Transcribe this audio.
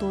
2